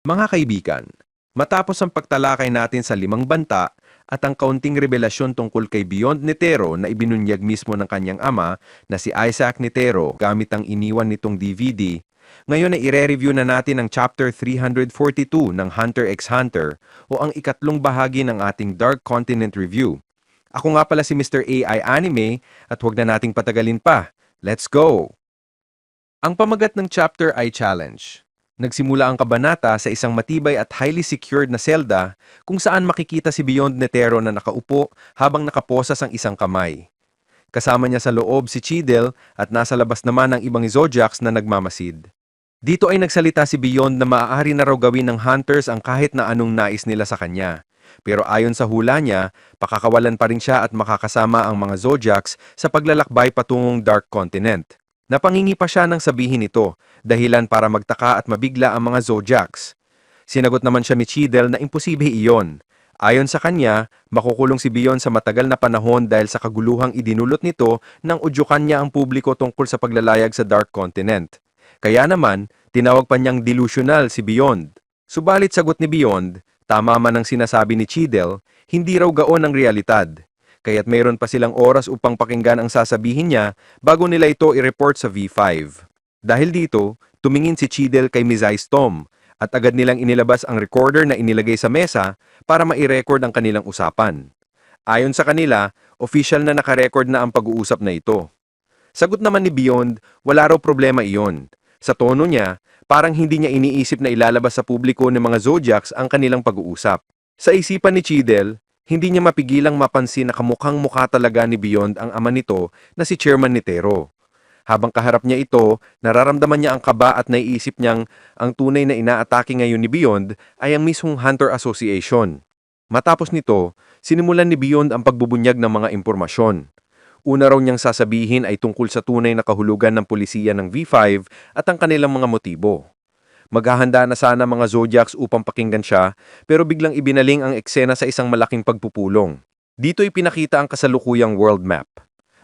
Mga kaibigan, matapos ang pagtalakay natin sa 5 banta at ang kaunting revelasyon tungkol kay Beyond Netero na ibinunyag mismo ng kanyang ama na si Isaac Netero gamit ang iniwan nitong DVD, ngayon ay ire-review na natin ang Chapter 342 ng Hunter x Hunter o ang ikatlong bahagi ng ating Dark Continent Review. Ako nga pala si Mr. AI Anime at huwag na nating patagalin pa. Let's go! Ang pamagat ng chapter ay challenge. Nagsimula ang kabanata sa isang matibay at highly secured na selda kung saan makikita si Beyond Netero na nakaupo habang nakaposas ang isang kamay. Kasama niya sa loob si Chidel at nasa labas naman ang ibang Zodiacs na nagmamasid. Dito ay nagsalita si Beyond na maaari na raw gawin ng Hunters ang kahit na anong nais nila sa kanya. Pero ayon sa hula niya, pakakawalan pa rin siya at makakasama ang mga Zodiacs sa paglalakbay patungong Dark Continent. Napangingi pa siya ng sabihin ito, dahilan para magtaka at mabigla ang mga Zodiacs. Sinagot naman siya ni Chidel na imposible iyon. Ayon sa kanya, makukulong si Beyond sa matagal na panahon dahil sa kaguluhang idinulot nito nang udyukan niya ang publiko tungkol sa paglalayag sa Dark Continent. Kaya naman, tinawag pa niyang delusional si Beyond. Subalit sagot ni Beyond, tama man ang sinasabi ni Chidel, hindi raw gaon ang realidad. Kaya't mayroon pa silang oras upang pakinggan ang sasabihin niya bago nila ito i-report sa V5. Dahil dito, tumingin si Chidel kay Mizai's Tom at agad nilang inilabas ang recorder na inilagay sa mesa para mai-record ang kanilang usapan. Ayon sa kanila, official na nakarecord na ang pag-uusap na ito. Sagot naman ni Beyond, wala raw problema iyon. Sa tono niya, parang hindi niya iniisip na ilalabas sa publiko ng mga Zodiacs ang kanilang pag-uusap. Sa isipan ni Chidel, hindi niya mapigilang mapansin na kamukhang-mukha talaga ni Beyond ang ama nito na si Chairman Netero. Habang kaharap niya ito, nararamdaman niya ang kaba at naiisip niyang ang tunay na inaatake ngayon ni Beyond ay ang mismong Hunter Association. Matapos nito, sinimulan ni Beyond ang pagbubunyag ng mga impormasyon. Una raw niyang sasabihin ay tungkol sa tunay na kahulugan ng pulisiya ng V5 at ang kanilang mga motibo. Maghahanda na sana mga Zodiacs upang pakinggan siya, pero biglang ibinaling ang eksena sa isang malaking pagpupulong. Dito ipinakita ang kasalukuyang world map.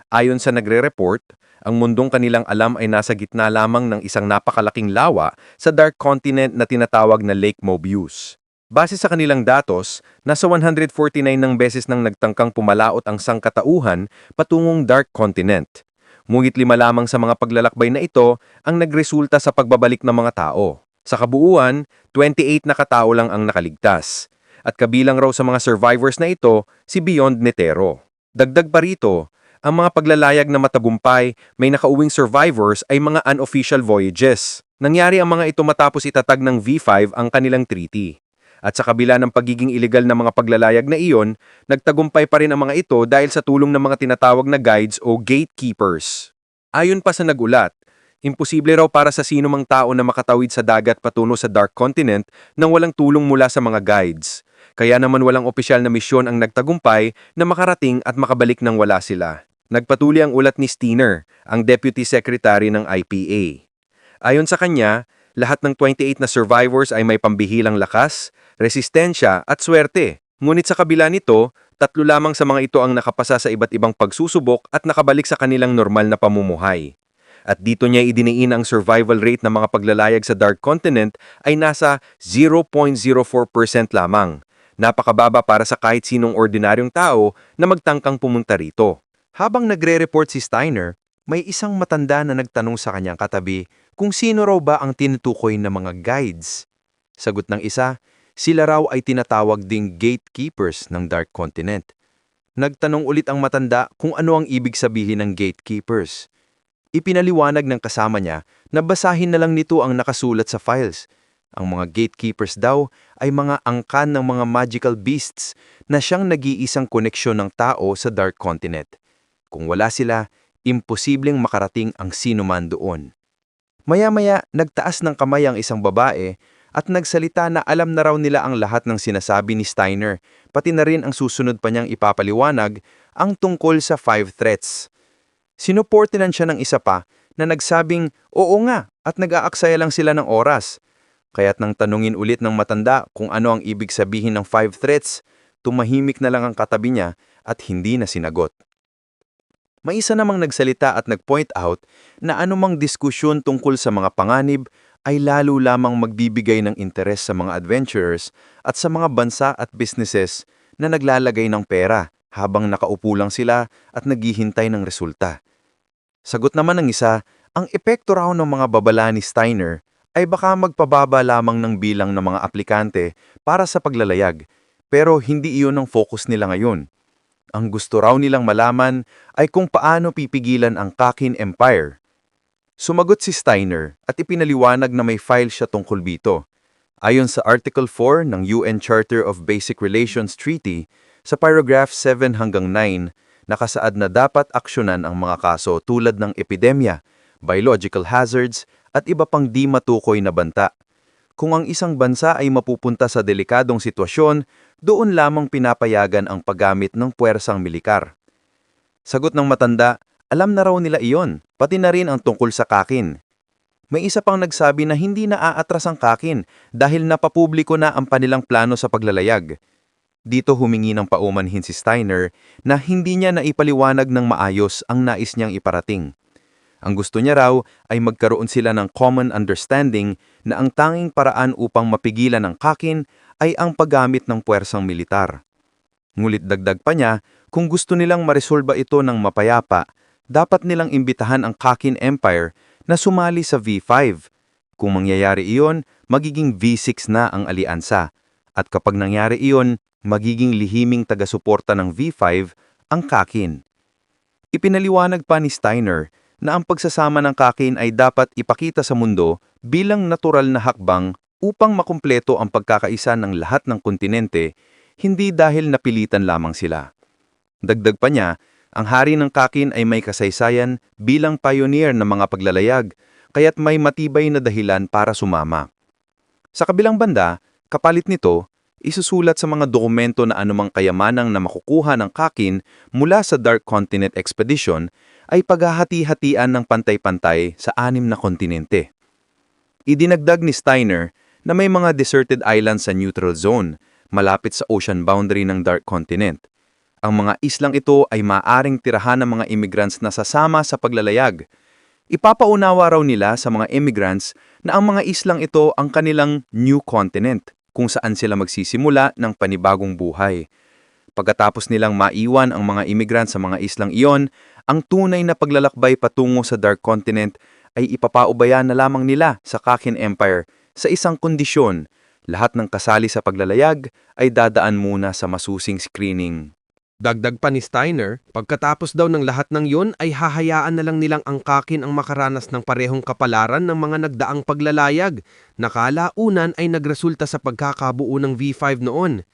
Ayon sa nagre-report, ang mundong kanilang alam ay nasa gitna lamang ng isang napakalaking lawa sa Dark Continent na tinatawag na Lake Mobius. Base sa kanilang datos, nasa 149 ng beses nang nagtangkang pumalaot ang sangkatauhan patungong Dark Continent. Ngunit 5 lamang sa mga paglalakbay na ito ang nagresulta sa pagbabalik ng mga tao. Sa kabuuan, 28 na katao lang ang nakaligtas. At kabilang raw sa mga survivors na ito, si Beyond Netero. Dagdag pa rito, ang mga paglalayag na matagumpay, may nakauwing survivors ay mga unofficial voyages. Nangyari ang mga ito matapos itatag ng V5 ang kanilang treaty. At sa kabila ng pagiging iligal na mga paglalayag na iyon, nagtagumpay pa rin ang mga ito dahil sa tulong ng mga tinatawag na guides o gatekeepers. Ayon pa sa nagulat, imposible raw para sa sino mang tao na makatawid sa dagat patungo sa Dark Continent nang walang tulong mula sa mga guides. Kaya naman walang opisyal na misyon ang nagtagumpay na makarating at makabalik nang wala sila. Nagpatuloy ang ulat ni Steiner, ang Deputy Secretary ng IPA. Ayon sa kanya, lahat ng 28 na survivors ay may pambihilang lakas, resistensya at swerte. Ngunit sa kabila nito, 3 lamang sa mga ito ang nakapasa sa iba't ibang pagsusubok at nakabalik sa kanilang normal na pamumuhay. At dito niya idiniin ang survival rate ng mga paglalayag sa Dark Continent ay nasa 0.04% lamang. Napakababa para sa kahit sinong ordinaryong tao na magtangkang pumunta rito. Habang nagre-report si Steiner, may isang matanda na nagtanong sa kanyang katabi kung sino raw ba ang tinutukoy ng mga guides. Sagot ng isa, sila raw ay tinatawag ding gatekeepers ng Dark Continent. Nagtanong ulit ang matanda kung ano ang ibig sabihin ng gatekeepers. Ipinaliwanag ng kasama niya na basahin na lang nito ang nakasulat sa files. Ang mga gatekeepers daw ay mga angkan ng mga magical beasts na siyang nag-iisang koneksyon ng tao sa Dark Continent. Kung wala sila, imposibleng makarating ang sinuman doon. Maya-maya, nagtaas ng kamay ang isang babae at nagsalita na alam na raw nila ang lahat ng sinasabi ni Steiner, pati na rin ang susunod pa niyang ipapaliwanag ang tungkol sa 5 threats. Sinuportinan siya ng isa pa na nagsabing oo nga at nag-aaksaya lang sila ng oras. Kaya't nang tanungin ulit ng matanda kung ano ang ibig sabihin ng 5 threats, tumahimik na lang ang katabi niya at hindi na sinagot. May isa namang nagsalita at nag-point out na anumang diskusyon tungkol sa mga panganib ay lalo lamang magbibigay ng interes sa mga adventurers at sa mga bansa at businesses na naglalagay ng pera habang nakaupo lang sila at naghihintay ng resulta. Sagot naman ng isa, ang epekto raw ng mga babala ni Steiner ay baka magpababa lamang ng bilang ng mga aplikante para sa paglalayag, pero hindi iyon ang focus nila ngayon. Ang gusto raw nilang malaman ay kung paano pipigilan ang Kakin Empire. Sumagot si Steiner at ipinaliwanag na may file siya tungkol dito. Ayon sa Article 4 ng UN Charter of Basic Relations Treaty, sa paragraph 7 hanggang 9, nakasaad na dapat aksyonan ang mga kaso tulad ng epidemya, biological hazards, at iba pang di matukoy na banta. Kung ang isang bansa ay mapupunta sa delikadong sitwasyon, doon lamang pinapayagan ang paggamit ng puwersang milikar. Sagot ng matanda, alam na raw nila iyon, pati na rin ang tungkol sa Kakin. May isa pang nagsabi na hindi na aatras ang Kakin dahil napapubliko na ang kanilang plano sa paglalayag. Dito humingi ng paumanhin si Steiner na hindi niya naipaliwanag ng maayos ang nais niyang iparating. Ang gusto niya raw ay magkaroon sila ng common understanding na ang tanging paraan upang mapigilan ang Kakin ay ang paggamit ng puwersang militar. Ngulit dagdag pa niya, kung gusto nilang maresolba ito ng mapayapa, dapat nilang imbitahan ang Kakin Empire na sumali sa V5. Kung mangyayari iyon, magiging V6 na ang alyansa. At kapag nangyari iyon, magiging lihiming taga-suporta ng V5 ang Kakin. Ipinaliwanag pa ni Steiner na ang pagsasama ng Kakin ay dapat ipakita sa mundo bilang natural na hakbang upang makumpleto ang pagkakaisa ng lahat ng kontinente, hindi dahil napilitan lamang sila. Dagdag pa niya, ang hari ng Kakin ay may kasaysayan bilang pioneer ng mga paglalayag, kaya't may matibay na dahilan para sumama. Sa kabilang banda, kapalit nito, isusulat sa mga dokumento na anumang kayamanang na makukuha ng Kakin mula sa Dark Continent Expedition ay paghahati-hatian ng pantay-pantay sa 6 na kontinente. Idinagdag ni Steiner na may mga deserted islands sa neutral zone, malapit sa ocean boundary ng Dark Continent. Ang mga islang ito ay maaaring tirahan ng mga immigrants na sasama sa paglalayag. Ipapaunawa raw nila sa mga immigrants na ang mga islang ito ang kanilang new continent, kung saan sila magsisimula ng panibagong buhay. Pagkatapos nilang maiwan ang mga immigrants sa mga islang iyon, ang tunay na paglalakbay patungo sa Dark Continent ay ipapaubayan na lamang nila sa Kakin Empire sa isang kondisyon. Lahat ng kasali sa paglalayag ay dadaan muna sa masusing screening. Dagdag pa ni Steiner, pagkatapos daw ng lahat ng yun ay hahayaan na lang nilang ang Kakin ang makaranas ng parehong kapalaran ng mga nagdaang paglalayag na kalaunan ay nagresulta sa pagkakabuo ng V5 noon.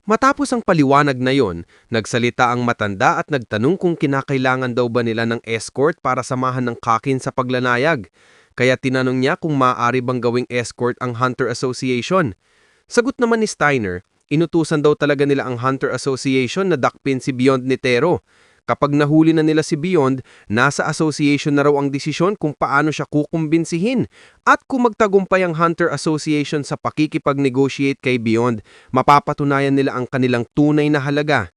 Matapos ang paliwanag na yon, nagsalita ang matanda at nagtanong kung kinakailangan daw ba nila ng escort para samahan ng Kakin sa paglalayag. Kaya tinanong niya kung maaari bang gawing escort ang Hunter Association. Sagot naman ni Steiner, inutusan daw talaga nila ang Hunter Association na dakpin si Beyond Nitero. Kapag nahuli na nila si Beyond, nasa association na raw ang desisyon kung paano siya kukumbinsihin. At kung magtagumpay ang Hunter Association sa pakikipag-negotiate kay Beyond, mapapatunayan nila ang kanilang tunay na halaga.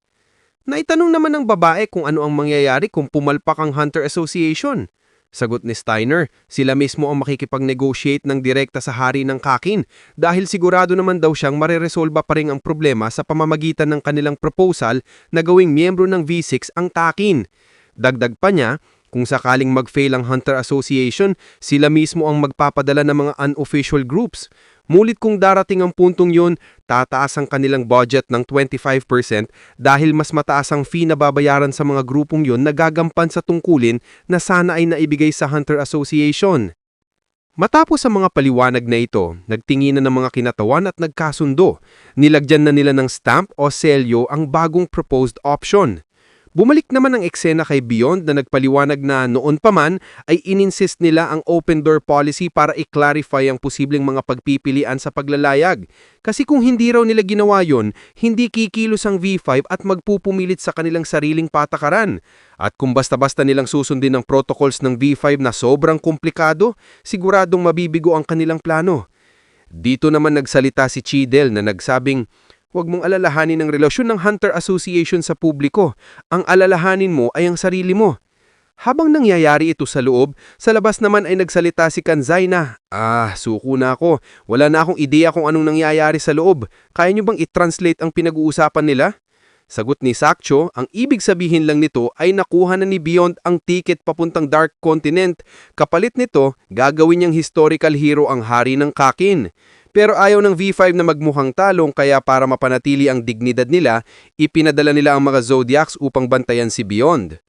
Naitanong naman ng babae kung ano ang mangyayari kung pumalpak ang Hunter Association. Sagot ni Steiner, sila mismo ang makikipag-negotiate ng direkta sa hari ng Kakin dahil sigurado naman daw siyang mareresolba pa rin ang problema sa pamamagitan ng kanilang proposal na gawing miyembro ng V6 ang Kakin. Dagdag pa niya, kung sakaling mag-fail ang Hunter Association, sila mismo ang magpapadala ng mga unofficial groups. Mulit kung darating ang puntong yun, tataas ang kanilang budget ng 25% dahil mas mataas ang fee na babayaran sa mga grupong yun na gagampan sa tungkulin na sana ay naibigay sa Hunter Association. Matapos ang mga paliwanag na ito, nagtinginan ng mga kinatawan at nagkasundo. Nilagyan na nila ng stamp o selyo ang bagong proposed option. Bumalik naman ang eksena kay Beyond na nagpaliwanag na noon pa man ay ininsist nila ang open door policy para i-clarify ang posibleng mga pagpipilian sa paglalayag. Kasi kung hindi raw nila ginawa yon, hindi kikilos ang V5 at magpupumilit sa kanilang sariling patakaran. At kung basta-basta nilang susundin ang protocols ng V5 na sobrang komplikado, siguradong mabibigo ang kanilang plano. Dito naman nagsalita si Chidel na nagsabing, huwag mong alalahanin ang relasyon ng Hunter Association sa publiko. Ang alalahanin mo ay ang sarili mo. Habang nangyayari ito sa loob, sa labas naman ay nagsalita si Kanzai na, suko na ako. Wala na akong ideya kung anong nangyayari sa loob. Kaya niyo bang i-translate ang pinag-uusapan nila? Sagot ni Sakcho, ang ibig sabihin lang nito ay nakuha na ni Beyond ang ticket papuntang Dark Continent. Kapalit nito, gagawin niyang historical hero ang hari ng Kakin. Pero ayaw ng V5 na magmukhang talong kaya para mapanatili ang dignidad nila, ipinadala nila ang mga Zodiacs upang bantayan si Beyond.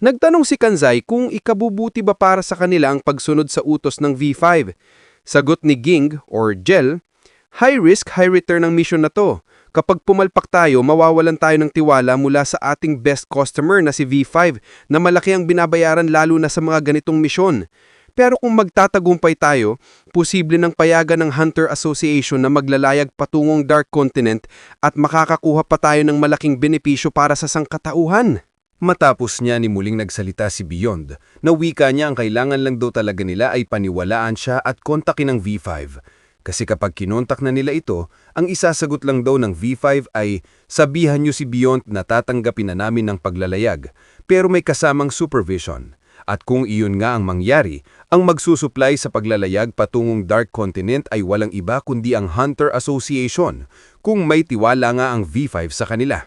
Nagtanong si Kanzai kung ikabubuti ba para sa kanila ang pagsunod sa utos ng V5. Sagot ni Ging or Gel, high risk, high return ang mission na to. Kapag pumalpak tayo, mawawalan tayo ng tiwala mula sa ating best customer na si V5 na malaki ang binabayaran lalo na sa mga ganitong misyon. Pero kung magtatagumpay tayo, posible nang payagan ng Hunter Association na maglalayag patungong Dark Continent at makakakuha pa tayo ng malaking benepisyo para sa sangkatauhan. Matapos niya ni muling nagsalita si Beyond, na wika niya ang kailangan lang daw talaga nila ay paniwalaan siya at kontakin ng V5. Kasi kapag kinontak na nila ito, ang isasagot lang daw ng V5 ay, sabihan niyo si Beyond na tatanggapin na namin ng paglalayag, pero may kasamang supervision. At kung iyon nga ang mangyari, ang magsusupply sa paglalayag patungong Dark Continent ay walang iba kundi ang Hunter Association, kung may tiwala nga ang V5 sa kanila.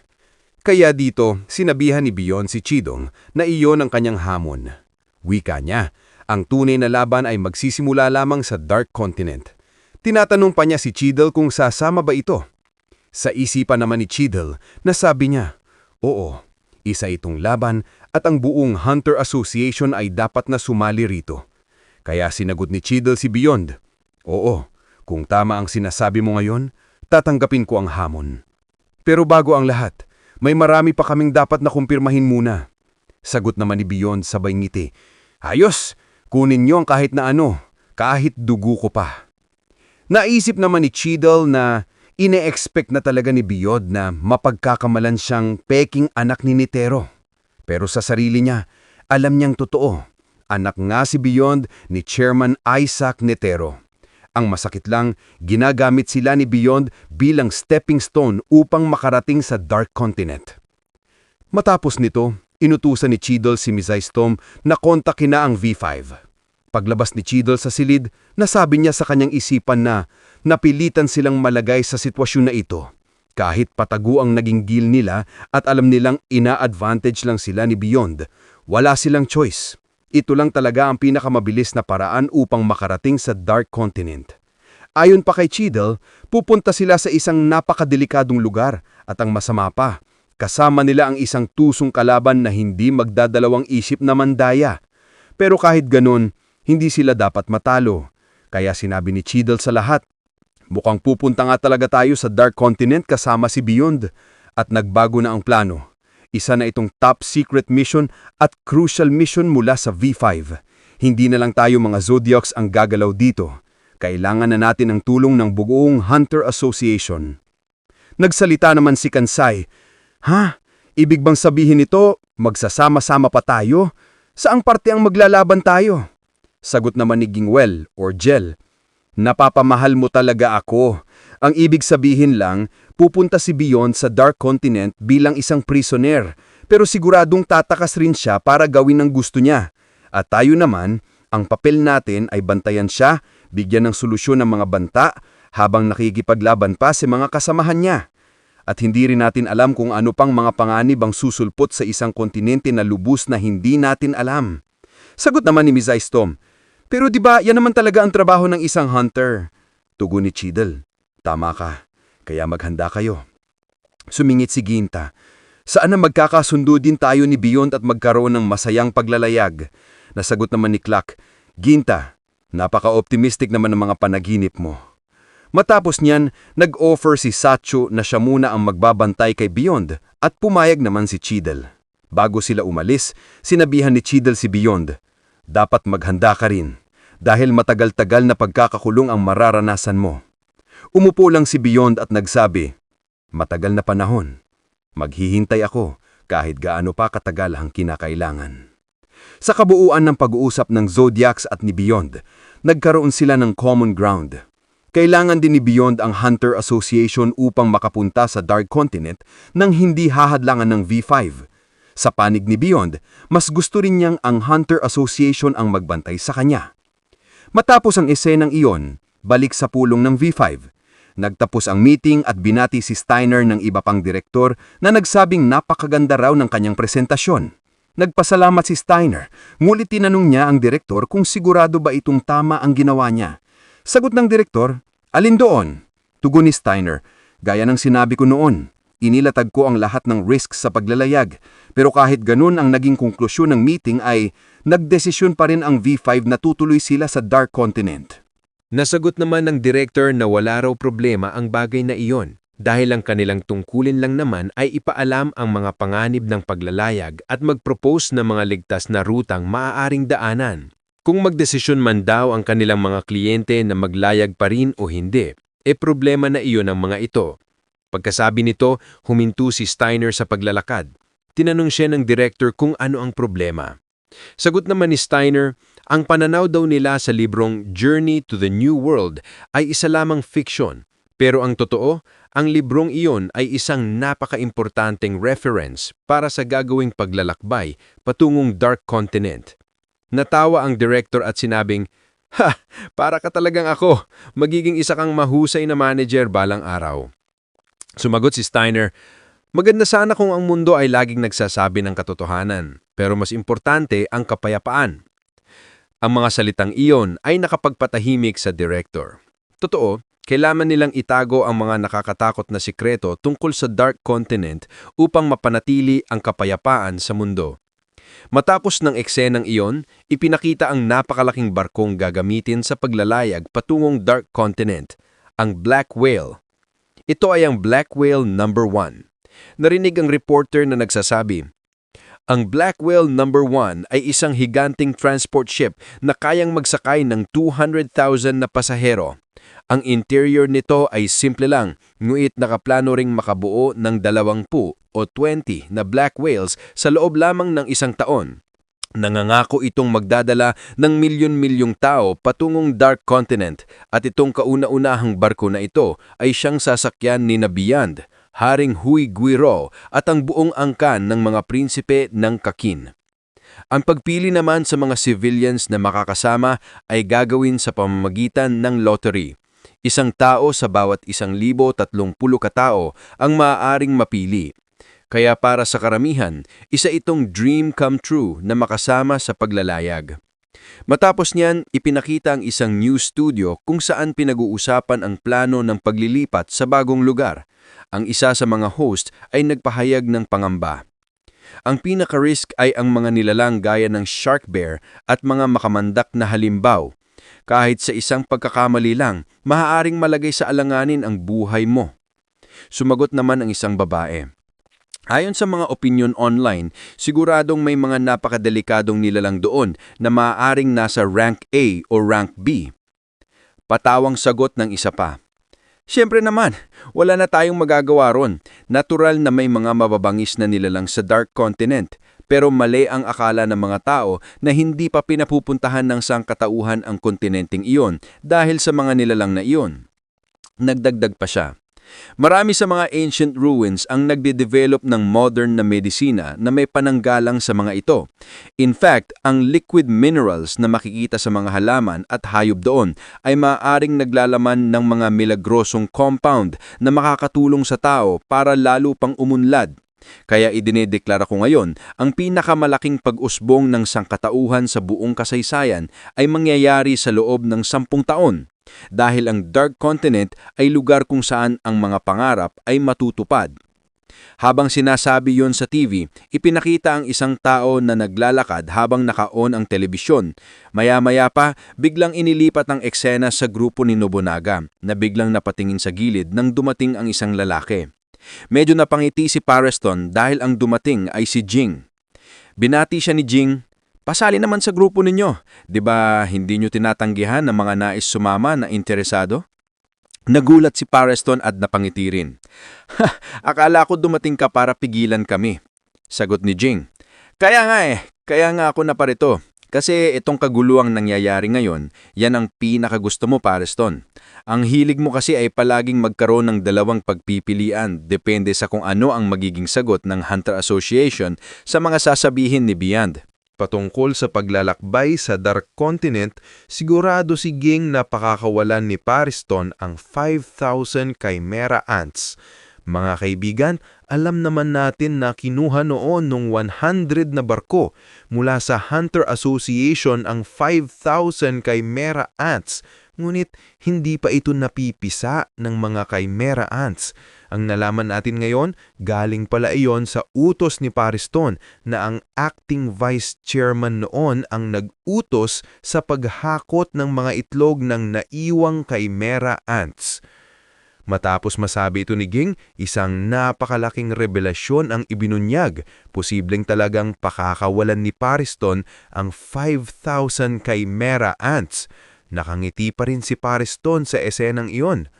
Kaya dito, sinabihan ni Beyond si Chidong na iyon ang kanyang hamon. Wika niya, ang tunay na laban ay magsisimula lamang sa Dark Continent. Tinatanong pa niya si Chidel kung sasama ba ito. Sa isipan naman ni Chidel, nasabi niya, oo, isa itong laban at ang buong Hunter Association ay dapat na sumali rito. Kaya sinagot ni Chidel si Beyond, oo, kung tama ang sinasabi mo ngayon, tatanggapin ko ang hamon. Pero bago ang lahat, may marami pa kaming dapat na kumpirmahin muna. Sagot naman ni Beyond sabay ngiti. Ayos, kunin niyo ang kahit na ano, kahit dugo ko pa. Naisip naman ni Chidel na ine-expect na talaga ni Beyond na mapagkakamalan siyang peking anak ni Netero. Pero sa sarili niya, alam niyang totoo. Anak nga si Beyond ni Chairman Isaac Netero. Ang masakit lang, ginagamit sila ni Beyond bilang stepping stone upang makarating sa Dark Continent. Matapos nito, inutusan ni Chidel si Mizaistom na kontakin na ang V5. Paglabas ni Chidel sa silid, nasabi niya sa kanyang isipan na napilitan silang malagay sa sitwasyon na ito. Kahit patago ang naging deal nila at alam nilang ina-advantage lang sila ni Beyond, wala silang choice. Ito lang talaga ang pinakamabilis na paraan upang makarating sa Dark Continent. Ayon pa kay Chidel, pupunta sila sa isang napakadelikadong lugar at ang masama pa, kasama nila ang isang tusong kalaban na hindi magdadalawang isip na mandaya. Pero kahit ganun, hindi sila dapat matalo. Kaya sinabi ni Chidel sa lahat, mukhang pupunta nga talaga tayo sa Dark Continent kasama si Beyond at nagbago na ang plano. Isa na itong top secret mission at crucial mission mula sa V5. Hindi na lang tayo mga Zodiacs ang gagalaw dito. Kailangan na natin ang tulong ng buong Hunter Association. Nagsalita naman si Kansai, Ibig bang sabihin nito, magsasama-sama pa tayo? Saang parte ang maglalaban tayo? Sagot naman ni Gingwell or Gel, napapamahal mo talaga ako. Ang ibig sabihin lang, pupunta si Beyond sa Dark Continent bilang isang prisoner, pero siguradong tatakas rin siya para gawin ang gusto niya. At tayo naman, ang papel natin ay bantayan siya, bigyan ng solusyon ng mga banta, habang nakikipaglaban pa sa mga kasamahan niya. At hindi rin natin alam kung ano pang mga panganib ang susulpot sa isang kontinente na lubos na hindi natin alam. Sagot naman ni Mizaistom, pero di ba yan naman talaga ang trabaho ng isang hunter? Tugon ni Chidel, tama ka, kaya maghanda kayo. Sumingit si Ginta, saan na magkakasundo din tayo ni Beyond at magkaroon ng masayang paglalayag? Nasagot naman ni Clark, Ginta, napaka-optimistic naman ng mga panaginip mo. Matapos niyan, nag-offer si Satcho na siya muna ang magbabantay kay Beyond at pumayag naman si Chidel. Bago sila umalis, sinabihan ni Chidel si Beyond, dapat maghanda ka rin dahil matagal-tagal na pagkakakulong ang mararanasan mo. Umupo lang si Beyond at nagsabi, matagal na panahon. Maghihintay ako kahit gaano pa katagal ang kinakailangan. Sa kabuuan ng pag-uusap ng Zodiacs at ni Beyond, nagkaroon sila ng common ground. Kailangan din ni Beyond ang Hunter Association upang makapunta sa Dark Continent nang hindi hahadlangan ng V5. Sa panig ni Beyond, mas gusto rin niyang ang Hunter Association ang magbantay sa kanya. Matapos ang esenang iyon, balik sa pulong ng V5. Nagtapos ang meeting at binati si Steiner ng iba pang direktor na nagsabing napakaganda raw ng kanyang presentasyon. Nagpasalamat si Steiner, ngunit tinanong niya ang direktor kung sigurado ba itong tama ang ginawa niya. Sagot ng direktor, "Alin doon?" Tugon ni Steiner, "Gaya ng sinabi ko noon, inilatag ko ang lahat ng risks sa paglalayag. Pero kahit ganun ang naging konklusyon ng meeting ay nagdesisyon pa rin ang V5 na tutuloy sila sa Dark Continent." Nasagot naman ng director na wala raw problema ang bagay na iyon dahil ang kanilang tungkulin lang naman ay ipaalam ang mga panganib ng paglalayag at mag-propose ng mga ligtas na rutang maaaring daanan. Kung magdesisyon man daw ang kanilang mga kliyente na maglayag pa rin o hindi, problema na iyon ang mga ito. Pagkasabi nito, huminto si Steiner sa paglalakad. Tinanong siya ng director kung ano ang problema. Sagot naman ni Steiner, ang pananaw daw nila sa librong Journey to the New World ay isa lamang fiction, pero ang totoo, ang librong iyon ay isang napaka-importanteng reference para sa gagawing paglalakbay patungong Dark Continent. Natawa ang director at sinabing, "Ha! Para ka talagang ako! Magiging isa kang mahusay na manager balang araw." Sumagot si Steiner, "Maganda sana kung ang mundo ay laging nagsasabi ng katotohanan, pero mas importante ang kapayapaan." Ang mga salitang iyon ay nakapagpatahimik sa director. Totoo, kailangan nilang itago ang mga nakakatakot na sikreto tungkol sa Dark Continent upang mapanatili ang kapayapaan sa mundo. Matapos ng eksenang iyon, ipinakita ang napakalaking barkong gagamitin sa paglalayag patungong Dark Continent, ang Black Whale. Ito ay ang Black Whale No. 1. Narinig ang reporter na nagsasabi, ang Black Whale No. 1 ay isang higanting transport ship na kayang magsakay ng 200,000 na pasahero. Ang interior nito ay simple lang, ngunit nakaplano ring makabuo ng 20 o 20 na black whales sa loob lamang ng isang taon. Nangangako itong magdadala ng milyon-milyong tao patungong Dark Continent at itong kauna-unahang barko na ito ay siyang sasakyan ni Beyond, Haring Huy Guiro at ang buong angkan ng mga prinsipe ng Kakin. Ang pagpili naman sa mga civilians na makakasama ay gagawin sa pamamagitan ng lottery. Isang tao sa bawat 1,030 katao ang maaaring mapili. Kaya para sa karamihan, isa itong dream come true na makasama sa paglalayag. Matapos niyan, ipinakita ang isang news studio kung saan pinag-uusapan ang plano ng paglilipat sa bagong lugar. Ang isa sa mga host ay nagpahayag ng pangamba. Ang pinaka-risk ay ang mga nilalang gaya ng shark bear at mga makamandak na halimbaw. Kahit sa isang pagkakamali lang, maaaring malagay sa alanganin ang buhay mo. Sumagot naman ang isang babae. Ayon sa mga opinion online, siguradong may mga napakadelikadong nilalang doon na maaaring nasa rank A o rank B. Patawang sagot ng isa pa. Siyempre naman, wala na tayong magagawa ron. Natural na may mga mababangis na nilalang sa Dark Continent, pero mali ang akala ng mga tao na hindi pa pinapupuntahan ng sangkatauhan ang kontinenteng iyon dahil sa mga nilalang na iyon. Nagdagdag pa siya. Marami sa mga ancient ruins ang nagde-develop ng modern na medisina na may pananggalang sa mga ito. In fact, ang liquid minerals na makikita sa mga halaman at hayop doon ay maaaring naglalaman ng mga milagrosong compound na makakatulong sa tao para lalo pang umunlad. Kaya idinedeklara ko ngayon, ang pinakamalaking pag-usbong ng sangkatauhan sa buong kasaysayan ay mangyayari sa loob ng 10 taon. Dahil ang Dark Continent ay lugar kung saan ang mga pangarap ay matutupad. Habang sinasabi yon sa TV, ipinakita ang isang tao na naglalakad habang naka-on ang telebisyon. Maya-maya pa, biglang inilipat ang eksena sa grupo ni Nobunaga na biglang napatingin sa gilid nang dumating ang isang lalaki. Medyo napangiti si Pareston dahil ang dumating ay si Jing. Binati siya ni Jing, "Pasali naman sa grupo ninyo. Di ba hindi nyo tinatanggihan ng mga nais sumama na interesado?" Nagulat si Pareston at napangiti rin. "Akala ko dumating ka para pigilan kami." Sagot ni Jing. Kaya nga ako naparito. Kasi itong kaguluhang nangyayari ngayon, yan ang pinakagusto mo, Pareston. Ang hilig mo kasi ay palaging magkaroon ng dalawang pagpipilian depende sa kung ano ang magiging sagot ng Hunter Association sa mga sasabihin ni Beyond. Patungkol sa paglalakbay sa Dark Continent, sigurado si Ging na pakakawalan ni Pariston ang 5,000 Chimera Ants. Mga kaibigan, alam naman natin na kinuha noon ng 100 na barko mula sa Hunter Association ang 5,000 Chimera Ants. Ngunit hindi pa ito napipisa ng mga Chimera Ants. Ang nalaman natin ngayon, galing pala iyon sa utos ni Pariston na ang acting vice chairman noon ang nag-utos sa paghakot ng mga itlog ng naiwang Chimera Ants. Matapos masabi ito ni Ging, isang napakalaking revelasyon ang ibinunyag. Posibleng talagang pakakawalan ni Pariston ang 5,000 Chimera Ants. Nakangiti pa rin si Pariston sa esenang iyon.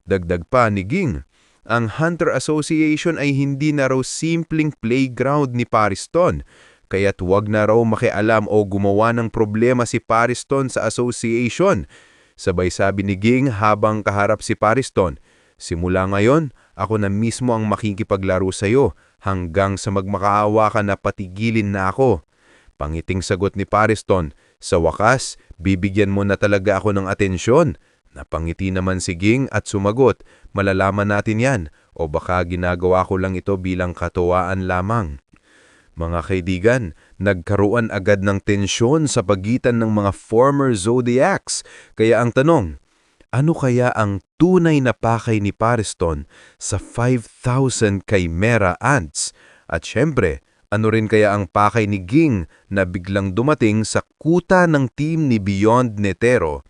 Dagdag pa ni Ging, ang Hunter Association ay hindi na raw simpleng playground ni Pariston, kaya't huwag na raw makialam o gumawa ng problema si Pariston sa association. Sabay sabi ni Ging habang kaharap si Pariston, "Simula ngayon, ako na mismo ang makikipaglaro sa iyo hanggang sa magmakaawa ka na patigilin na ako." Pangiting sagot ni Pariston, "Sa wakas, bibigyan mo na talaga ako ng atensyon." Napangiti naman si Ging at sumagot, "Malalaman natin yan, o baka ginagawa ko lang ito bilang katuwaan lamang." Mga kaibigan, nagkaroon agad ng tensyon sa pagitan ng mga former Zodiacs. Kaya ang tanong, ano kaya ang tunay na pakay ni Pariston sa 5,000 Chimera Ants? At syempre, ano rin kaya ang pakay ni Ging na biglang dumating sa kuta ng team ni Beyond Netero?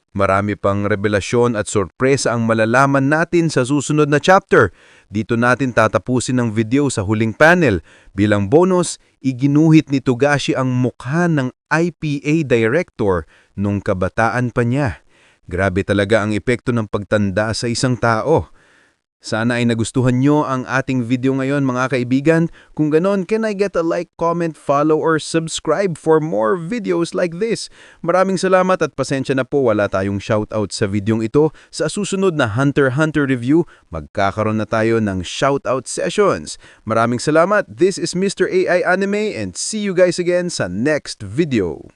Marami pang revelasyon at sorpresa ang malalaman natin sa susunod na chapter. Dito natin tatapusin ang video sa huling panel. Bilang bonus, iginuhit ni Togashi ang mukha ng IPA director nung kabataan pa niya. Grabe talaga ang epekto ng pagtanda sa isang tao. Sana ay nagustuhan nyo ang ating video ngayon mga kaibigan. Kung ganon, can I get a like, comment, follow, or subscribe for more videos like this? Maraming salamat at pasensya na po wala tayong shoutout sa videong ito. Sa susunod na Hunter x Hunter review, magkakaroon na tayo ng shoutout sessions. Maraming salamat. This is Mr. AI Anime and see you guys again sa next video.